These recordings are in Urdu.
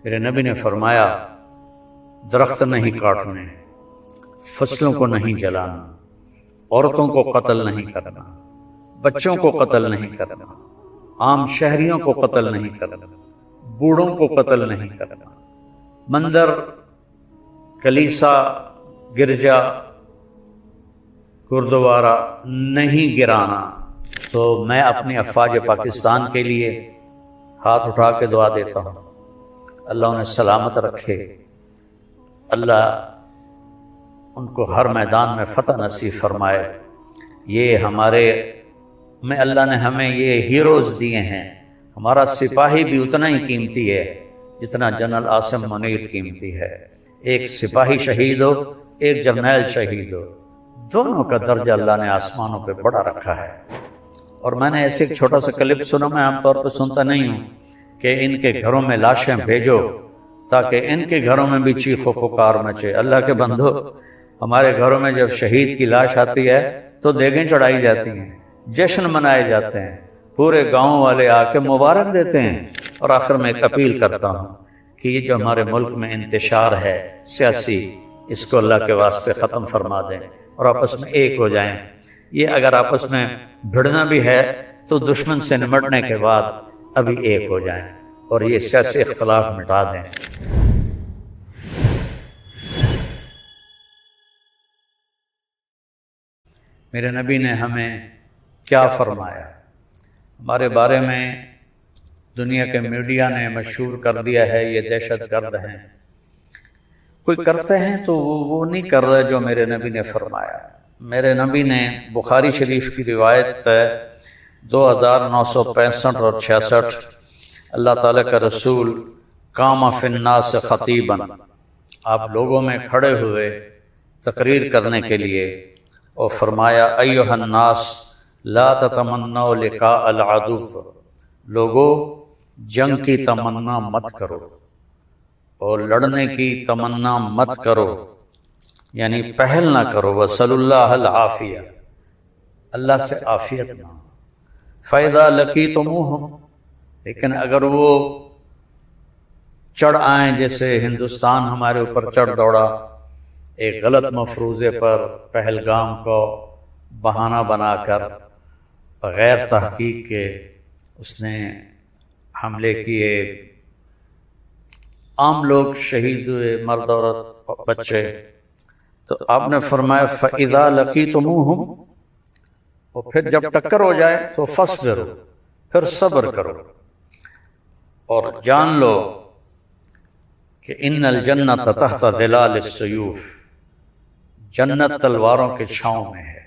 میرے نبی نے فرمایا درخت نہیں کاٹنے، فصلوں کو نہیں جلانا، عورتوں کو قتل نہیں کرنا، بچوں کو قتل نہیں کرنا، عام شہریوں کو قتل نہیں کرنا، بوڑھوں کو قتل نہیں کرنا، مندر، کلیسا، گرجا، گردوارا نہیں گرانا۔ تو میں اپنی افواج پاکستان کے لیے ہاتھ اٹھا کے دعا دیتا ہوں، اللہ انہیں سلامت رکھے، اللہ ان کو ہر میدان میں فتح نصیب فرمائے۔ یہ ہمارے میں اللہ نے ہمیں یہ ہیروز دیے ہیں۔ ہمارا سپاہی بھی اتنا ہی قیمتی ہے جتنا جنرل عاصم منیر قیمتی ہے۔ ایک سپاہی شہید ہو، ایک جرنیل شہید ہو، دونوں کا درجہ اللہ نے آسمانوں پہ بڑا رکھا ہے۔ اور میں نے ایسے ایک چھوٹا سا کلپ سنا، میں عام طور پہ سنتا نہیں ہوں، کہ ان کے گھروں میں لاشیں بھیجو تاکہ ان کے گھروں میں بھی چیخ و پکار مچے۔ اللہ کے بندو، ہمارے گھروں میں جب شہید کی لاش آتی ہے تو دیگیں چڑھائی جاتی ہیں، جشن منائے جاتے ہیں، پورے گاؤں والے آ کے مبارک دیتے ہیں۔ اور آخر میں ایک اپیل کرتا ہوں کہ یہ جو ہمارے ملک میں انتشار ہے سیاسی، اس کو اللہ کے واسطے ختم فرما دیں اور آپس میں ایک ہو جائیں۔ یہ اگر آپس میں بھڑنا بھی ہے تو دشمن سے نمٹنے کے بعد ابھی ایک ہو جائیں اور یہ سیاسی اختلاف مٹا دیں۔ میرے نبی نے ہمیں کیا فرمایا؟ ہمارے بارے میں دنیا کے میڈیا نے مشہور کر دیا ہے یہ دہشت گرد ہیں۔ کوئی کرتے ہیں تو وہ نہیں کر رہے جو میرے نبی نے فرمایا۔ میرے نبی نے بخاری شریف کی روایت ہے 2965 اور 66، اللہ تعالیٰ کا رسول قام فی الناس خطیبا، آپ لوگوں میں کھڑے ہوئے تقریر کرنے کے لیے، اور فرمایا ایھا الناس لا تتمنوا لقاء العدو، لوگو جنگ کی تمنا مت کرو اور لڑنے کی تمنا مت کرو، یعنی پہل نہ کرو، وصلی اللہ العافیہ، اللہ سے عافیت مانگو۔ فَإِذَا لَقِيتُمُوهُمْ، لیکن اگر وہ چڑھ آئیں، جیسے ہندوستان ہمارے اوپر چڑھ دوڑا ایک غلط مفروضے پر، پہلگام کو بہانہ بنا کر بغیر تحقیق کے اس نے حملے کیے، عام لوگ شہید ہوئے، مرد عورت بچے، تو آپ نے فرمایا فَإِذَا لَقِيتُمُوهُمْ، اور پھر جب ٹکر ہو جائے تو فَاصْبِرُوا، پھر صبر کرو، اور جان لو کہ ان الجنۃ تحت ظلال السیوف، جنت تلواروں کے چھاؤں میں ہے۔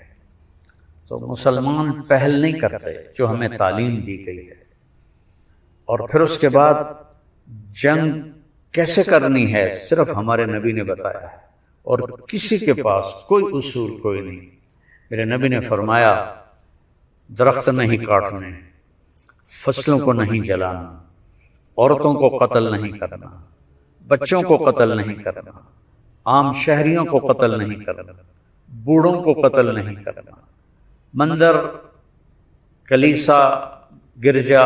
تو مسلمان پہل نہیں کرتے جو ہمیں تعلیم دی گئی ہے۔ اور پھر اس کے بعد جنگ کیسے کرنی ہے صرف ہمارے نبی نے بتایا ہے، اور کسی کے پاس کوئی اصول کوئی نہیں۔ میرے نبی نے فرمایا درخت نہیں کاٹنے، فصلوں کو نہیں جلانا، عورتوں کو قتل نہیں کرنا، بچوں کو قتل نہیں کرنا، عام شہریوں کو قتل نہیں کرنا، بوڑھوں کو قتل نہیں کرنا، مندر، کلیسا، گرجا،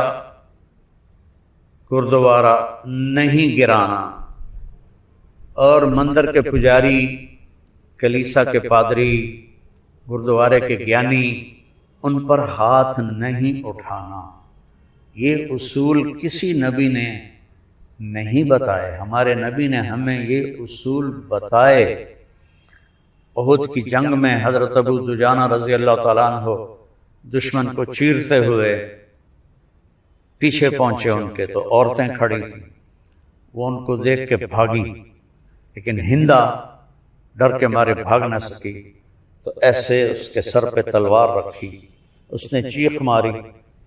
گردوارا نہیں گرانا، اور مندر کے پجاری، کلیسا کے پادری، گردوارے کے گیانی، ان پر ہاتھ نہیں اٹھانا۔ یہ اصول کسی نبی نے نہیں بتائے، ہمارے نبی نے ہمیں یہ اصول بتائے۔ احد کی جنگ میں حضرت ابو دجانہ رضی اللہ تعالیٰ عنہ دشمن کو چیرتے ہوئے پیچھے پہنچے ان کے، تو عورتیں کھڑی تھیں، وہ ان کو دیکھ کے بھاگی، لیکن ہندا ڈر کے مارے بھاگ نہ سکی، تو ایسے اس کے سر پہ تلوار رکھی، اس نے چیخ ماری،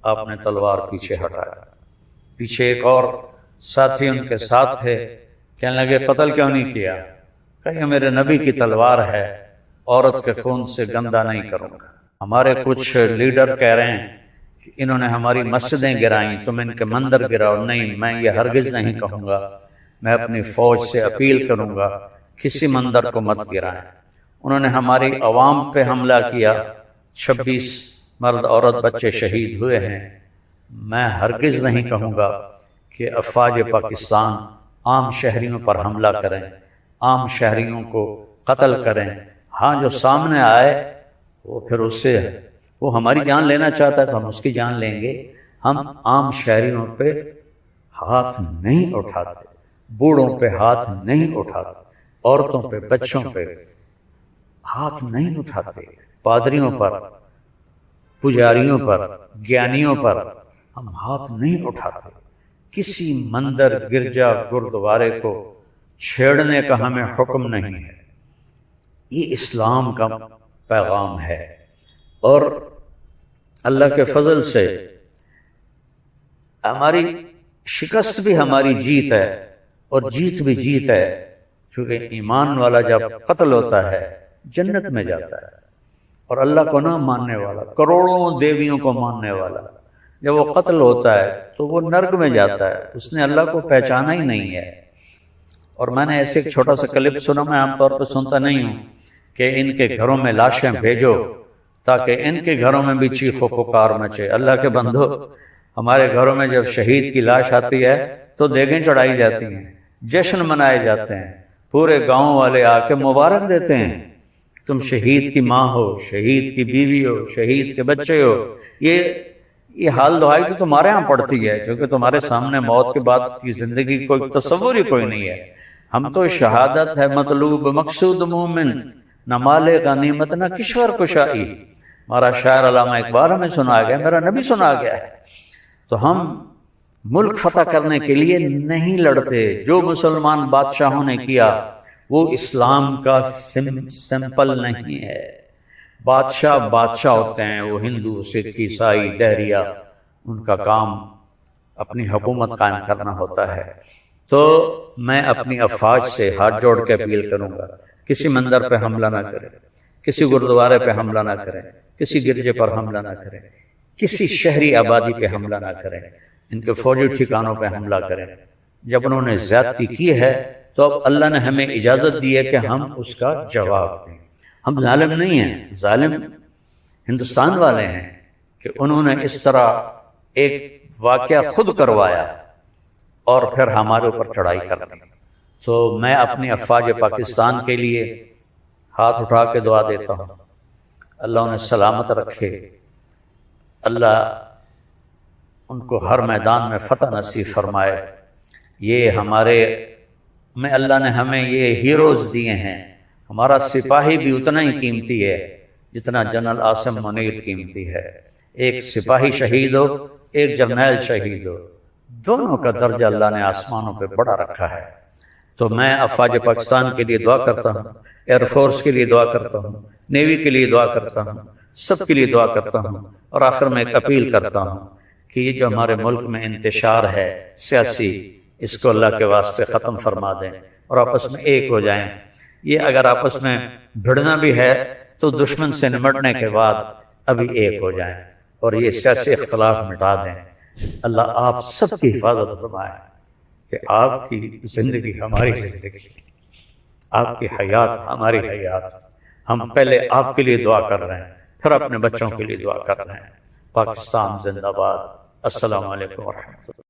آپ نے تلوار پیچھے ہٹایا۔ پیچھے ایک اور ساتھی ان کے ساتھ تھے، کہنے لگے قتل کیوں نہیں کیا؟ کہ میرے نبی کی تلوار ہے، عورت کے خون سے گندا نہیں کروں گا۔ ہمارے کچھ لیڈر کہہ رہے ہیں کہ انہوں نے ہماری مسجدیں گرائیں، تم ان کے مندر گراؤ۔ نہیں، میں یہ ہرگز نہیں کہوں گا، میں اپنی فوج سے اپیل کروں گا کسی مندر کو مت گرائیں۔ انہوں نے ہماری عوام پہ حملہ کیا، 26 مرد عورت بچے شہید ہوئے ہیں۔ میں ہرگز نہیں کہوں گا کہ افواج پاکستان عام شہریوں پر حملہ کریں، عام شہریوں کو قتل کریں۔ ہاں جو سامنے آئے وہ پھر اس سے وہ ہماری جان لینا چاہتا ہے تو ہم اس کی جان لیں گے، ہم عام شہریوں پہ ہاتھ نہیں اٹھاتے، بوڑھوں پہ ہاتھ نہیں اٹھاتے، عورتوں پہ، بچوں پہ ہاتھ نہیں اٹھاتے، پادریوں پر، پجاریوں پر، گیانیوں پر ہم ہاتھ نہیں اٹھاتے۔ کسی مندر، گرجا، گردوارے کو چھیڑنے کا ہمیں حکم نہیں ہے۔ یہ اسلام کا پیغام ہے، اور اللہ کے فضل سے ہماری شکست بھی ہماری جیت ہے، اور جیت بھی جیت ہے، کیونکہ ایمان والا جب قتل ہوتا ہے جنت میں جاتا ہے، اور اللہ کو نہ ماننے والا، کروڑوں دیویوں کو ماننے والا جب وہ قتل ہوتا ہے تو وہ نرک میں جاتا ہے، اس نے اللہ کو پہچانا ہی نہیں ہے۔ اور میں نے ایسے ایک چھوٹا سا کلپ سنا، میں عام طور پہ سنتا نہیں ہوں، کہ ان کے گھروں میں لاشیں بھیجو تاکہ ان کے گھروں میں بھی چیخ و پکار مچے۔ اللہ کے بندو، ہمارے گھروں میں جب شہید کی لاش آتی ہے تو دیگیں چڑھائی جاتی ہیں، جشن منائے جاتے ہیں، پورے گاؤں والے آ کے مبارک دیتے ہیں، تم شہید کی ماں ہو، شہید کی بیوی ہو، شہید کے بچے ہو۔ یہ حال دعائی تو تمہارے ہاں پڑتی ہے، کیونکہ تمہارے سامنے موت کے بعد کی زندگی کوئی تصور ہی کوئی نہیں ہے۔ ہم تو شہادت ہے مطلوب مقصود مومن، نہ مال غنیمت نہ کشور کشائی۔ ہمارا شاعر علامہ اقبال ہمیں سنا گیا، میرا نبی سنا گیا ہے۔ تو ہم ملک فتح کرنے کے لیے نہیں لڑتے۔ جو مسلمان بادشاہوں نے کیا وہ اسلام کا سمپل نہیں ہے۔ بادشاہ بادشاہ ہوتے ہیں، وہ ہندو، سکھ، عیسائی، ڈہریا، ان کا کام اپنی حکومت قائم کرنا ہوتا ہے۔ تو میں اپنی افواج سے ہاتھ جوڑ کے اپیل کروں گا، کسی مندر پہ حملہ نہ کریں، کسی گردوارے پہ حملہ نہ کریں، کسی گرجے پر حملہ نہ کریں، کسی شہری آبادی پہ حملہ نہ کریں، ان کے فوجی ٹھکانوں پہ حملہ کریں۔ جب انہوں نے زیادتی کی ہے تو اب اللہ نے ہمیں اجازت دی ہے کہ ہم اس کا جواب دیں۔ ہم ظالم نہیں ہیں، ظالم ہندوستان والے ہیں کہ انہوں نے اس طرح ایک واقعہ خود کروایا اور پھر ہمارے اوپر چڑھائی کر دی۔ تو میں اپنی افواج پاکستان کے لیے ہاتھ اٹھا کے دعا دیتا ہوں، اللہ انہیں سلامت رکھے، اللہ ان کو ہر میدان میں فتح نصیب فرمائے۔ یہ ہمارے میں اللہ نے ہمیں یہ ہیروز دیے ہیں۔ ہمارا سپاہی بھی اتنا ہی قیمتی ہے جتنا جنرل عاصم منیر قیمتی ہے۔ ایک سپاہی شہید ہو، ایک جرنیل شہید ہو، دونوں کا درجہ اللہ نے آسمانوں پہ بڑا رکھا ہے۔ تو میں افواج پاکستان کے لیے دعا کرتا ہوں، ایئر فورس کے لیے دعا کرتا ہوں، نیوی کے لیے دعا کرتا ہوں، سب کے لیے دعا کرتا ہوں، اور آخر میں ایک اپیل کرتا ہوں کہ یہ جو ہمارے ملک میں انتشار ہے سیاسی، اس کو اللہ کے واسطے ختم فرما دیں اور آپس میں ایک ہو جائیں۔ یہ اگر آپس میں بھڑنا بھی ہے تو دشمن سے نمٹنے کے بعد ابھی ایک ہو جائیں اور یہ سیاسی اختلاف مٹا دیں۔ اللہ آپ سب کی حفاظت فرمائے کہ آپ کی زندگی ہماری زندگی، آپ کی حیات ہماری حیات۔ ہم پہلے آپ کے لیے دعا کر رہے ہیں، پھر اپنے بچوں کے لیے دعا کر رہے ہیں۔ پاکستان زندہ باد۔ السلام علیکم ورحمۃ اللہ۔